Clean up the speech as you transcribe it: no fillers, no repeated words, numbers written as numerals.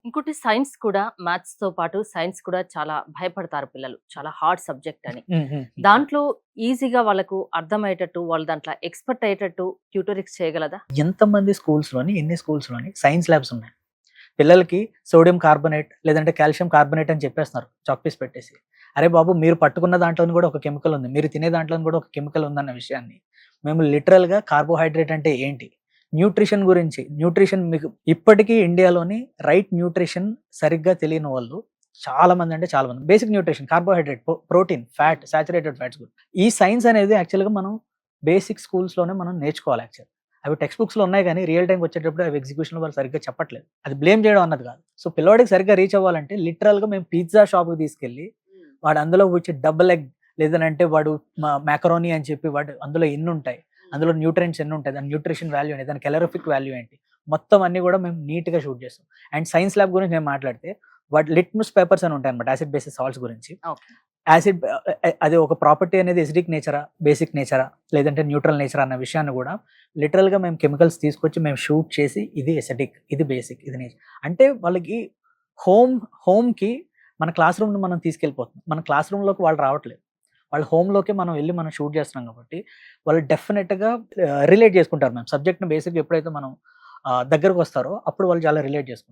ఇంకోటి సైన్స్ కూడా మ్యాథ్స్‌తో పాటు సైన్స్ కూడా చాలా భయపడతారు పిల్లలు. చాలా హార్డ్ సబ్జెక్ట్ అని. హ్మ్. హ్మ్. హ్మ్. దాంట్లో ఈజీగా వాళ్ళకు అర్థమయ్యేటట్టు, వాళ్ళు దాంట్లో ఎక్స్‌పర్ట్ అయ్యేటట్టు ట్యూటరింగ్స్ చేయగలదా? ఎంతమంది స్కూల్స్‌లోని, ఎన్ని స్కూల్స్‌లోని సైన్స్ ల్యాబ్స్ ఉన్నాయి. పిల్లలకి సోడియం కార్బోనేట్ లేదంటే కాల్షియం కార్బోనేట్ అని చెప్పేస్తున్నారు చాక్ పీస్ పెట్టేసి. అరే బాబు! మీరు పట్టుకున్న దాంట్లోని కూడా ఒక కెమికల్ ఉంది. మీరు తినే దాంట్లోని కూడా ఒక కెమికల్ ఉందన్న విషయాన్ని మేము లిటరల్‌గా కార్బోహైడ్రేట్ అంటే ఏంటి? న్యూట్రిషన్ గురించి మీకు ఇప్పటికీ ఇండియాలోని రైట్ న్యూట్రిషన్ సరిగ్గా తెలియని వాళ్ళు చాలా మంది, అంటే చాలా మంది. Basic nutrition carbohydrate, protein, fat, saturated fats గురించి. ఈ సైన్స్ అనేది యాక్చువల్‌గా మనం బేసిక్ స్కూల్స్‌లోనే మనం నేర్చుకోవాలి యాక్చువల్లీ. అవి టెక్స్ట్ బుక్స్‌లో ఉన్నాయి గానీ, రియల్ టైమ్‌కి వచ్చేటప్పుడు అవి ఎగ్జిక్యూషన్‌లో వాళ్ళు సరిగ్గా చెప్పట్లేదు. అది బ్లేమ్ చేయడం అన్నది కాదు. సో, పిల్లోడికి సరిగ్గా రీచ్ అవ్వాలంటే లిటరల్‌గా మేము పిజ్జా షాప్‌కి తీసుకెళ్ళి, వాడు అందులో వచ్చి డబుల్ ఎగ్ లేదనంటే వాడు మాకరోనీ అని చెప్పి వాడు అందులో ఎన్నుంటాయి, అందులో న్యూట్రియంట్స్ ఎన్నుంటాయి, దాని న్యూట్రిషన్ వాల్యూ ఏంటి, దాని కెలరిఫిక్ వాల్యూ ఏంటి, మొత్తం అన్నీ కూడా మేము నీట్‌గా షూట్ చేస్తాం. అండ్ సైన్స్ ల్యాబ్ గురించి నేను మాట్లాడితే, వాటి లిట్మస్ పేపర్స్ అని ఉంటాయన్నమాట యాసిడ్ బేసిస్ సాల్ట్స్ గురించి. ఓకే. యాసిడ్ అది ఒక ప్రాపర్టీ అనేది ఎసిడిక్ నేచరా, బేసిక్ నేచరా, లేదంటే న్యూట్రల్ నేచరా అన్న విషయాన్ని కూడా లిటరల్‌గా మేము కెమికల్స్ తీసుకొచ్చి మేము షూట్ చేసి ఇది ఎసిడిక్, ఇది బేసిక్, ఇది నేచర్. అంటే వాళ్ళకి హోమ్ హోమ్‌కి మన క్లాస్ రూమ్‌ని మనం తీసుకెళ్ళిపోతున్నాం. మన క్లాస్ రూమ్‌లోకి వాళ్ళు రావట్లేదు. వాళ్ళ హోమ్‌లోకే మనం వెళ్లి మనం షూట్ చేస్తున్నాం కాబట్టి వాళ్ళు డెఫినిట్‌గా రిలేట్ చేసుకుంటారు మ్యామ్. సబ్జెక్ట్‌ని బేసిక్‌గా ఎప్పుడైతే మనం దగ్గరకొస్తారో అప్పుడు వాళ్ళు చాలా రిలేట్ చేసుకుంటారు.